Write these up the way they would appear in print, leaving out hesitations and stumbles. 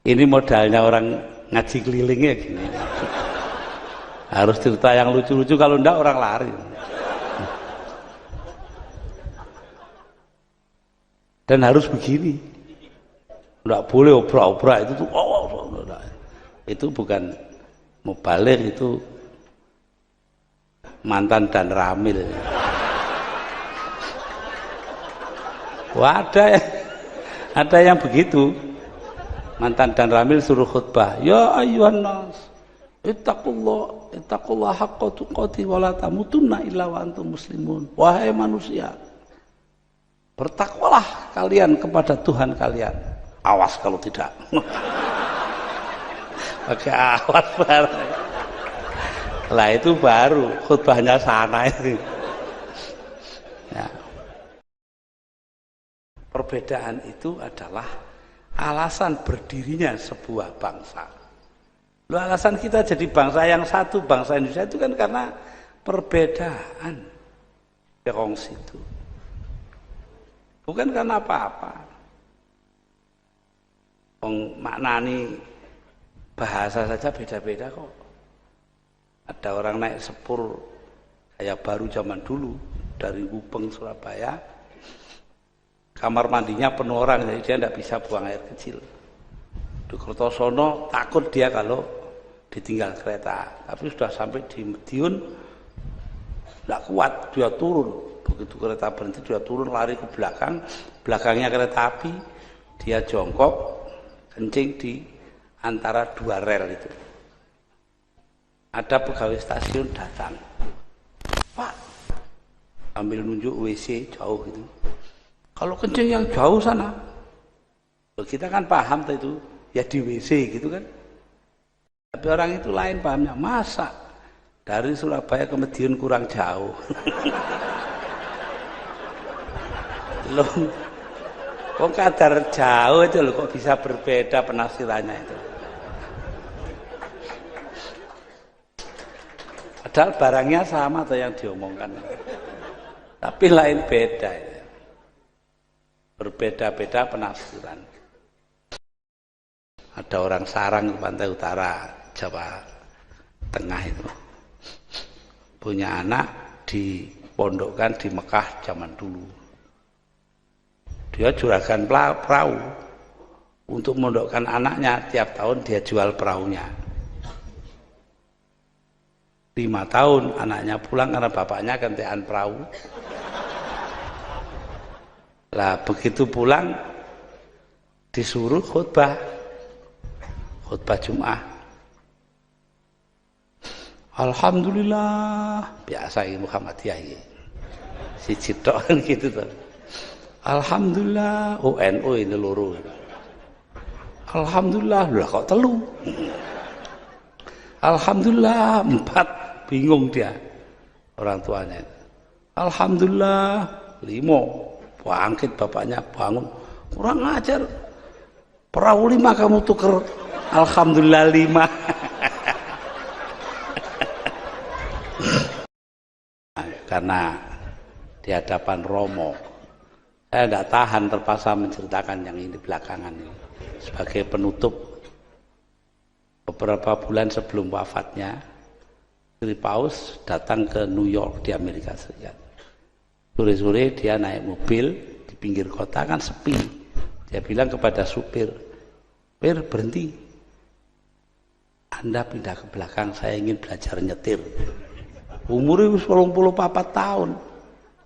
Ini modalnya orang ngaji kelilingnya gini. Harus cerita yang lucu-lucu, kalau enggak orang lari. Dan harus begini. Enggak boleh obrak-obrak itu tuh. Itu bukan mubalik, itu mantan dan ramil. Wah, ada yang begitu. Mantan dan ramil suruh khutbah. Ya ayyuhan nas, ittaqullah haqqa tuqatih wa la tamutunna illa wa antum muslimun. Wahai manusia, bertakwalah kalian kepada Tuhan kalian. Awas kalau tidak. Pakai awas baru. Lah itu baru khutbahnya sana itu. Ya. Perbedaan itu adalah alasan berdirinya sebuah bangsa. Loh, alasan kita jadi bangsa yang satu, bangsa Indonesia itu kan karena perbedaan yang situ. Bukan karena apa-apa. Maknani bahasa saja beda-beda kok. Ada orang naik sepur kayak baru zaman dulu dari Gupeng Surabaya, kamar mandinya penuh orang, jadi dia tidak bisa buang air kecil. Di Kertosono takut dia kalau ditinggal kereta, tapi sudah sampai di Madiun tidak kuat, dia turun. Begitu kereta berhenti dia turun, lari ke belakang, belakangnya kereta api, dia jongkok kencing di antara dua rel itu. Ada pegawai stasiun datang, Pak, ambil nunjuk WC jauh gitu. Kalau kencing yang jauh sana, kita kan paham itu ya di WC gitu kan. Tapi orang itu lain pahamnya, masa dari Surabaya ke Madiun kurang jauh. Loh, kok kadar jauh itu loh, kok bisa berbeda penafsirannya itu. Padahal barangnya sama atau yang diomongkan, tapi lain beda ya. Berbeda-beda penafsiran. Ada orang sarang di pantai utara Jawa Tengah itu punya anak, dipondokkan di Mekah zaman dulu. Dia juragan perahu. Untuk memondokkan anaknya, tiap tahun dia jual perahunya. 5 tahun anaknya pulang karena bapaknya gantian perahu. Lah begitu pulang disuruh khutbah Jumat. Alhamdulillah, biasa ini Muhammadiyah ini. Si Cidok kan gitu tuh. Alhamdulillah, NU ini loro. Alhamdulillah, lah kok telu. Alhamdulillah 4, bingung dia orang tuanya. Alhamdulillah 5. Bangkit bapaknya, bangun, kurang ajar, perahu 5 kamu tuker, alhamdulillah 5. Karena di hadapan Romo, saya tidak tahan, terpaksa menceritakan yang ini belakangan ini sebagai penutup. Beberapa bulan sebelum wafatnya, Sri Paus datang ke New York di Amerika Serikat. Sore-sore dia naik mobil di pinggir kota, kan sepi. Dia bilang kepada supir, "Pir, berhenti. Anda pindah ke belakang, saya ingin belajar nyetir." Umurnya 84 tahun.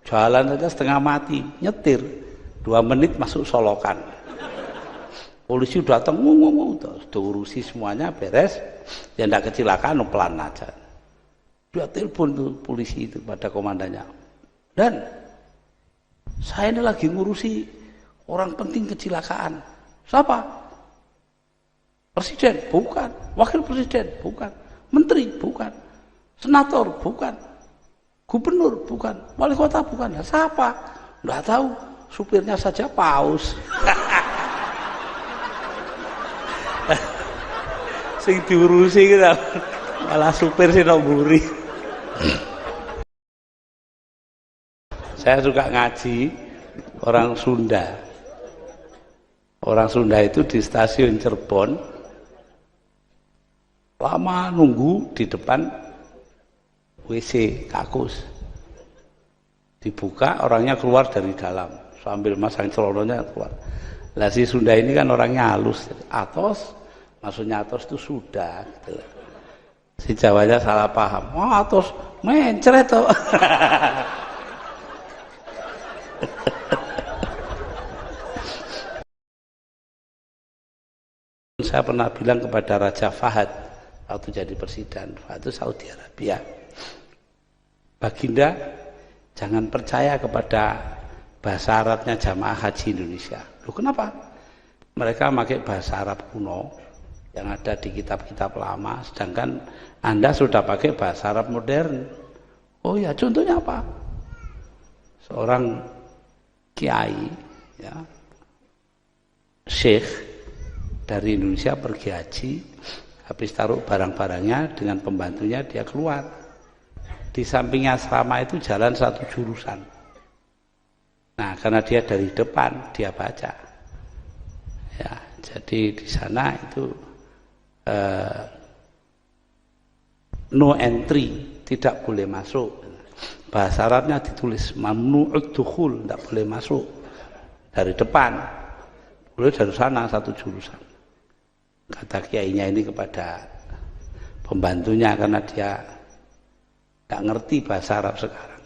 Jalan saja setengah mati, nyetir 2 menit masuk Solokan. Polisi datang, ngomong, urusi semuanya beres, dia tidak kecelakaan, pelan aja. Dia telepon tuh polisi itu pada komandannya. Dan saya ini lagi ngurusi orang penting kecelakaan. Siapa? Presiden? Bukan. Wakil presiden? Bukan. Menteri? Bukan. Senator? Bukan. Gubernur? Bukan. Wali kota? Bukan. Ya, siapa? Nggak tahu. Supirnya saja Paus. Sing diurusi kita malah supir sih nomburi. Saya suka ngaji orang Sunda. Orang Sunda itu di stasiun Cirebon lama nunggu di depan WC kakus. Dibuka, orangnya keluar dari dalam sambil masang celonanya keluar. Lah si Sunda ini kan orangnya halus, atos, maksudnya atos itu sudah gitu. Si Jawanya salah paham. Oh, atos mencret toh. Saya pernah bilang kepada Raja Fahad waktu jadi presiden, Fahad itu Saudi Arabia, Baginda jangan percaya kepada bahasa Arabnya jamaah haji Indonesia. Loh kenapa? Mereka pakai bahasa Arab kuno yang ada di kitab-kitab lama, sedangkan Anda sudah pakai bahasa Arab modern. Oh ya, contohnya apa? Seorang kiai, ya, syekh dari Indonesia pergi haji, habis taruh barang-barangnya dengan pembantunya dia keluar. Di sampingnya asrama itu jalan satu jurusan. Nah, karena dia dari depan dia baca. Ya, jadi di sana itu no entry, tidak boleh masuk. Bahasa Arabnya ditulis mamnu'ud dukhul, tidak boleh masuk dari depan. Boleh dari sana satu jurusan. Kata kiainya ini kepada pembantunya karena dia nggak ngerti bahasa Arab sekarang.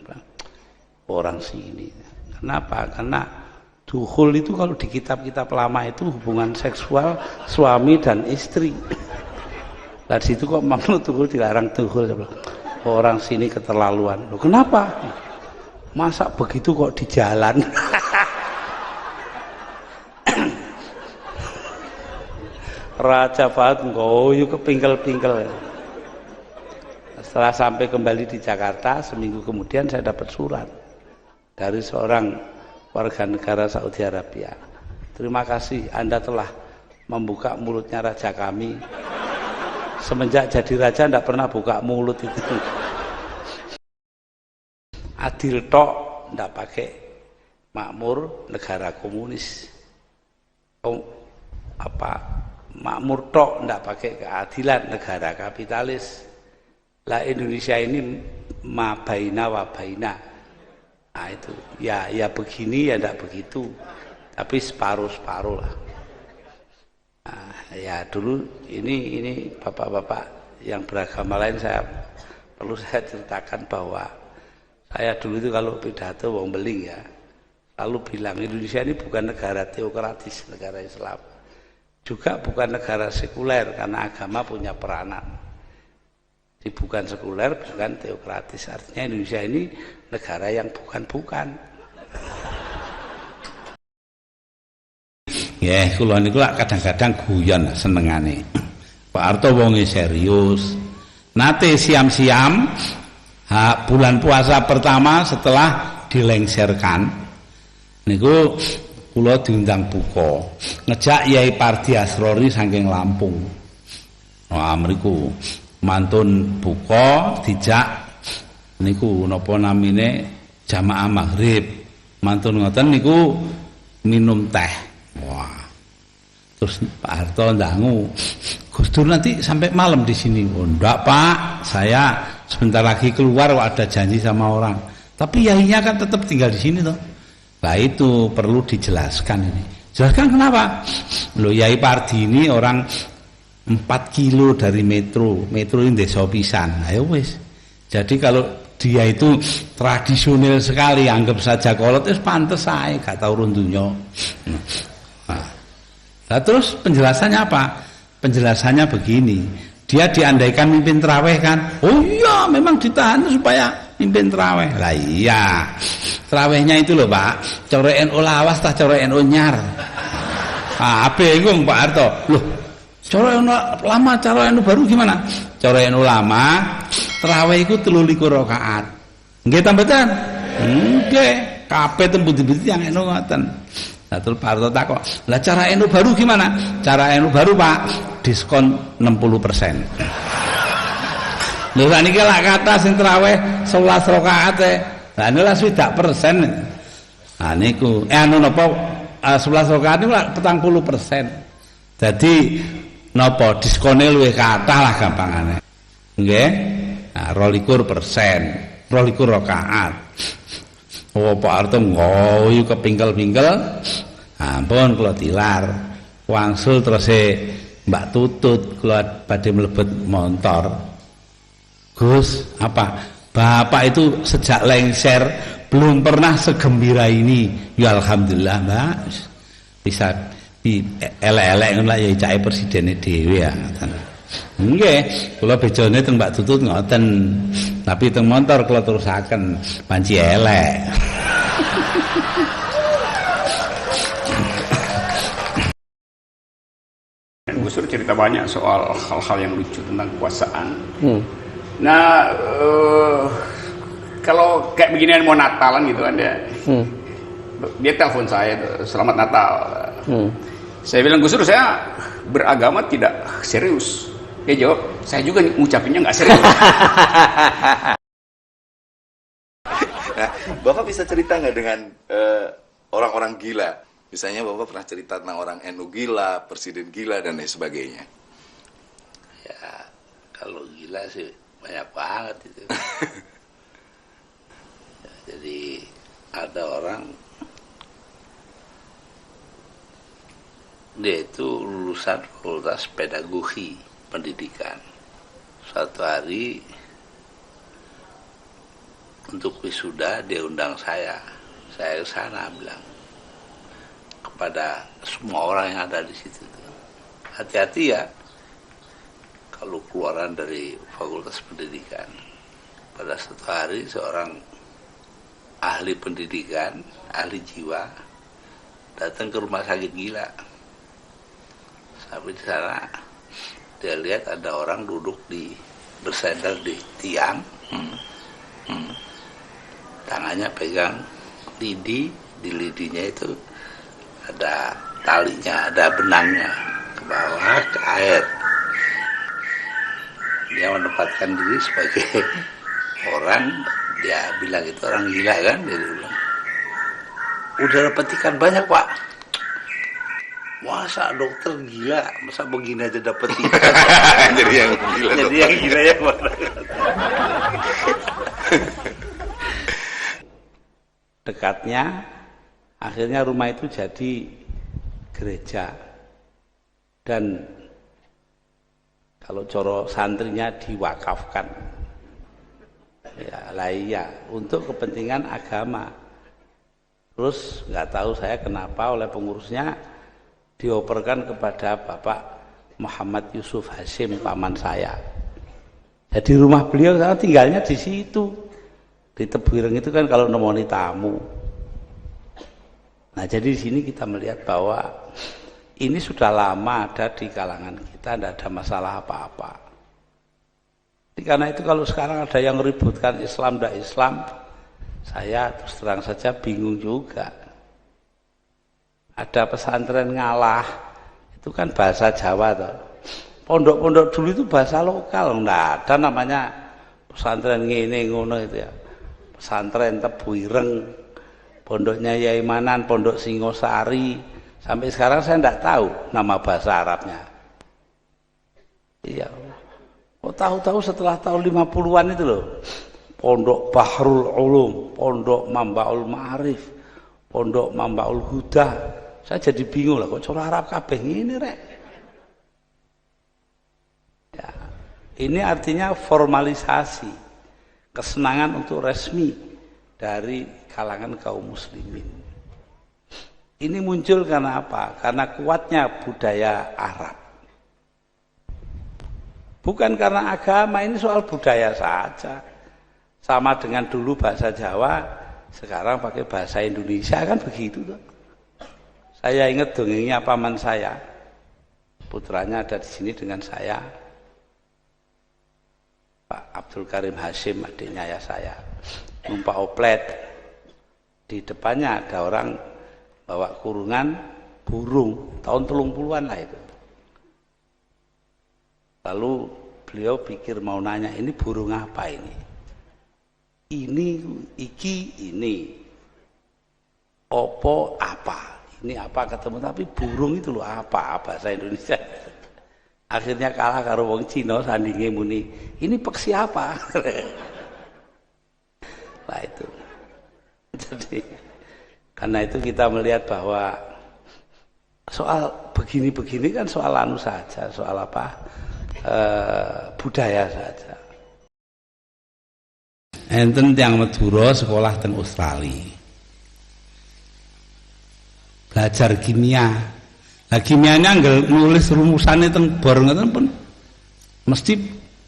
Orang sini. Kenapa? Karena dukhul itu kalau di kitab-kitab lama itu hubungan seksual suami dan istri. Nah situ kok mamnu dukhul dilarang dukhul. Orang sini keterlaluan. Loh, kenapa? Masa begitu kok di jalan? Raja Fahad ngoyo kepingkel-pingkel. Setelah sampai kembali di Jakarta, seminggu kemudian saya dapat surat dari seorang warga negara Saudi Arabia. Terima kasih Anda telah membuka mulutnya raja kami. Semenjak jadi raja tidak pernah buka mulut itu. Adil tok, tidak pakai makmur negara komunis. Makmur tok, tidak pakai keadilan negara kapitalis. Lah Indonesia ini ma baina wa baina. Nah itu ya begini ya tidak begitu, tapi separuh-separuh lah. Nah, ya dulu ini bapak-bapak yang beragama lain perlu saya ceritakan bahwa saya dulu itu kalau pidato wong beling ya selalu bilang Indonesia ini bukan negara teokratis, negara Islam, juga bukan negara sekuler karena agama punya peranan. Bukan sekuler, bukan teokratis. Artinya Indonesia ini negara yang bukan-bukan. Ya, kula niku kadang-kadang guyon senengane. Pak Harto wonge serius. Nate siam-siam bulan puasa pertama setelah dilengserkan niku kula diundang buka. Ngejak Yai Pardi Asrori saking Lampung. Wah, mriku mantun buka dijak niku napa namine jamaah maghrib. Mantun ngoten niku minum teh. Wah. Terus Pak Harto ndangu, Gus Dur nanti sampai malam di sini. Oh, enggak Pak, saya sebentar lagi keluar kok ada janji sama orang. Tapi yainya kan tetap tinggal di sini toh. Nah itu perlu dijelaskan ini. Jelaskan kenapa? Loh Yai Pardi ini orang 4 kilo dari metro ini desa pisan. Ayo wis. Jadi kalau dia itu tradisional sekali, anggap saja kolot wis pantes ae, gak tau urun donya. Nah, terus penjelasannya apa? Penjelasannya begini. Dia diandaikan mimpin tarawih kan? Oh iya, memang ditahan supaya mimpin tarawih. Lah iya. Tarawihnya itu loh, Pak. Corek NU lawas tah corek NU nyar. Ah, bingung Pak Harto. Loh, corek NU lama, corek NU baru gimana? Corek NU lama, tarawih iku 23 rakaat. Nggih ta mboten? Nggih, kabeh tembung-tembung yang NU ngoten. Nah, terus Pak Harto takok, lah cara NU baru gimana? Cara NU baru Pak, diskon 60%. Lho sakniki lak kata sing traweh 11 rakaat e. Lah niku lah 20%. Nah niku anu napa 11 rakaat niku 40%. Jadi napa diskone luwih kathah lah gampangane. Nggih. Nah, 22%, 22 rakaat. Oh, Pak Arto ngoyu kepingkel-pingkel. Ampun kula tilar. Wangsul terus Mbak Tutut kula badhe mlebet montor. Gus, apa? Bapak itu sejak lengser belum pernah segembira ini. Ya alhamdulillah, Mbak. Bisa di elek-elek ngono ya cake presidene dhewe ya. Nggih, kula bejone teng Mbak Tutut ngoten. Tapi teng montor kula terusaken panci elek. Gus Dur cerita banyak soal hal-hal yang lucu tentang kekuasaan. Nah, kalau kayak beginian mau Natalan gitu kan dia telepon saya, selamat Natal. Saya bilang, Gus Dur, saya beragama tidak serius. Dia jawab, saya juga ngucapinnya nggak serius. Nah, Bapak bisa cerita nggak dengan orang-orang gila? Misalnya Bapak pernah cerita tentang orang NU gila, presiden gila, dan lain sebagainya. Ya, kalau gila sih banyak banget itu. Ya, jadi ada orang, dia itu lulusan fakultas pedagogi pendidikan. Suatu hari untuk wisuda dia undang saya ke sana, bilang kepada semua orang yang ada di situ, hati-hati ya kalau keluaran dari fakultas pendidikan. Pada suatu hari seorang ahli pendidikan, ahli jiwa datang ke rumah sakit gila. Sampai di sana dia lihat ada orang duduk bersandar di tiang, tangannya pegang lidi, di lidinya itu ada talinya, ada benangnya ke bawah ke air. Dia menempatkan diri sebagai orang, dia bilang itu orang gila kan, dia bilang udah dapat ikan banyak Pak. Masa dokter gila, masa begini aja dapat ikan. Jadi yang gila. Jadi yang gila ya Pak. Dekatnya akhirnya rumah itu jadi gereja, dan kalau coro santrinya diwakafkan, ya lah iya, untuk kepentingan agama. Terus nggak tahu saya kenapa oleh pengurusnya dioperkan kepada Bapak Muhammad Yusuf Hasim, paman saya. Jadi rumah beliau saya tinggalnya di situ, di Tebuireng itu kan kalau nemoni tamu. Nah, jadi di sini kita melihat bahwa ini sudah lama ada di kalangan kita, tidak ada masalah apa-apa. Karena itu kalau sekarang ada yang ributkan Islam dan Islam, saya terus terang saja bingung juga. Ada pesantren ngalah, itu kan bahasa Jawa toh. Pondok-pondok dulu itu bahasa lokal, enggak ada namanya pesantren ngene ngono itu ya. Pesantren Tebuireng, pondoknya Yai Manan, pondok Singosari, sampai sekarang saya tidak tahu nama bahasa Arabnya. Iya. Oh, tahu-tahu setelah tahun 50-an itu loh. Pondok Bahrul Ulum, pondok Mambaul Ma'arif, pondok Mambaul Huda. Saya jadi bingung lah, kok cara Arab kabeh ngene rek. Ya, ini artinya formalisasi, kesenangan untuk resmi dari kalangan kaum muslimin. Ini muncul karena apa? Karena kuatnya budaya Arab. Bukan karena agama, ini soal budaya saja. Sama dengan dulu bahasa Jawa, sekarang pakai bahasa Indonesia, kan begitu tuh. Saya ingat dongengnya paman saya. Putranya ada di sini dengan saya. Pak Abdul Karim Hasim, adiknya ya saya. Numpak oplet. Di depannya ada orang bawa kurungan burung, tahun 30-an lah itu. Lalu beliau pikir mau nanya, ini burung apa ini? Ini, iki, ini. Opo apa? ini apa ketemu, tapi burung itu loh apa bahasa Indonesia. Akhirnya kalah karo wong Cina sandinge muni, ini peksi apa? Nah itu. Jadi karena itu kita melihat bahwa soal begini-begini kan soal anu saja, soal apa? Budaya saja. Enten yang Madura sekolah teng Australia. Belajar kimia. Nah kimianya anggar nulis rumusane teng bor ngoten pun mesti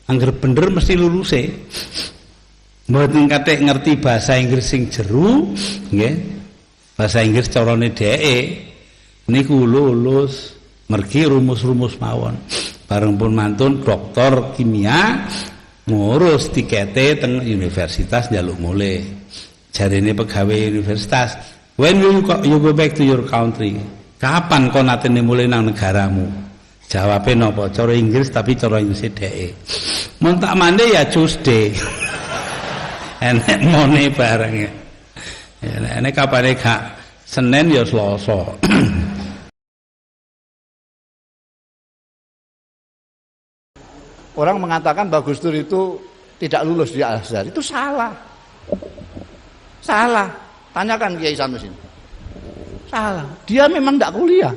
anggar bener mesti luluse. Mboten kate ngerti bahasa Inggris sing jero, nggih. Bahasa Inggris carane dheke niku lulus mergi rumus-rumus mawon. Bareng pun mantun doktor kimia ngurus tikete teng universitas njaluk mulih. Jarene pegawai universitas, when will you go back to your country? Kapan kau natene mulih nang negaramu? Jawabe napa? Cara Inggris tapi cara Inggris dheke. Mun tak mande ya Tuesday. Enek mone bareng. Enek kapane gak Senin ya Selasa. Orang mengatakan bahwa Gus Dur itu tidak lulus di Al-Azhar, itu salah. Salah. Tanyakan Kiai Sanusi. Salah. Dia memang tidak kuliah.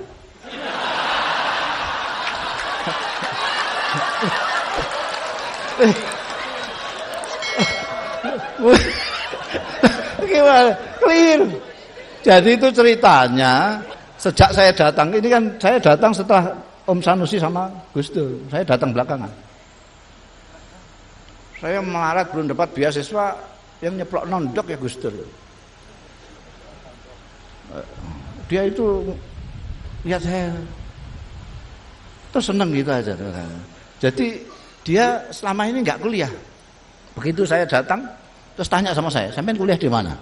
Gimana? Clear. Jadi itu ceritanya. Sejak saya datang, ini kan saya datang setelah Om Sanusi sama Gus Dur. Saya datang belakangan. Saya melarat belum dapat beasiswa, yang nyeplok nondok ya Gus Dur. Dia itu lihat saya terus seneng gitu aja. Jadi dia selama ini nggak kuliah. Begitu saya datang, terus tanya sama saya, sampean kuliah di mana?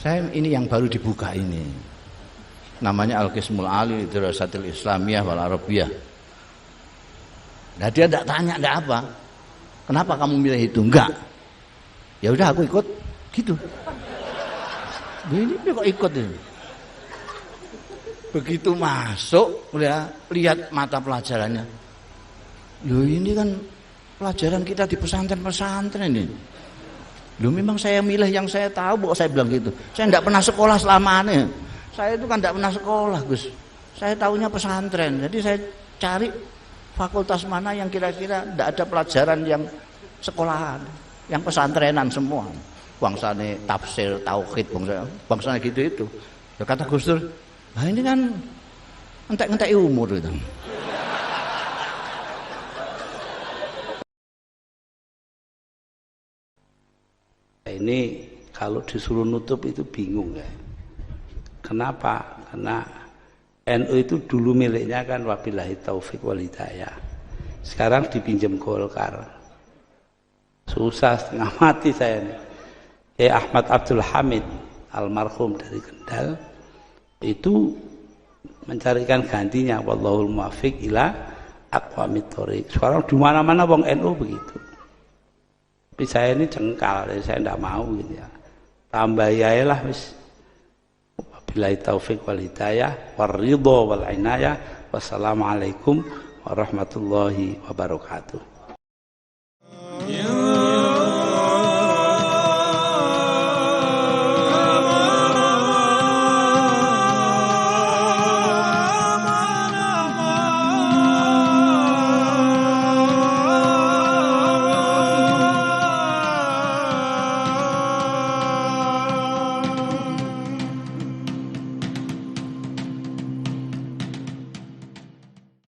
Saya ini yang baru dibuka ini, namanya Al-Qismul Ali Dirasatil Islamiyah wal Arabiyah. Nah dia tidak tanya, tidak apa. Kenapa kamu milih itu? Enggak. Ya udah aku ikut, gitu. Ini kok ikut ini? Begitu masuk, lihat mata pelajarannya. Loh ini kan pelajaran kita di pesantren-pesantren ini. Loh memang saya milih yang saya tahu, saya bilang gitu. Saya tidak pernah sekolah selamanya. Saya itu kan tidak pernah sekolah, Gus. Saya tahunya pesantren. Jadi saya cari fakultas mana yang kira-kira tidak ada pelajaran yang sekolahan, yang pesantrenan semua. Bangsane tafsir, tauhid, bangsane gitu itu. Ya kata Gus Dur, nah ini kan entek-entek umur itu. Ini kalau disuruh nutup itu bingung ya. Kenapa? Karena NU itu dulu miliknya kan wabillahi taufik wal hidayah. Sekarang dipinjam Golkar. Susah setengah mati saya nih. Ahmad Abdul Hamid almarhum dari Kendal itu mencarikan gantinya wallahul muwaffiq ila aqwamit thoriq. Sekarang di mana-mana wong NU begitu. Tapi saya ini jengkal, saya tidak mau gitu ya. Tambah yaelah wis. Wabillahi taufik wal hidayah waridho wal inayah. Wassalamualaikum warahmatullahi wabarakatuh.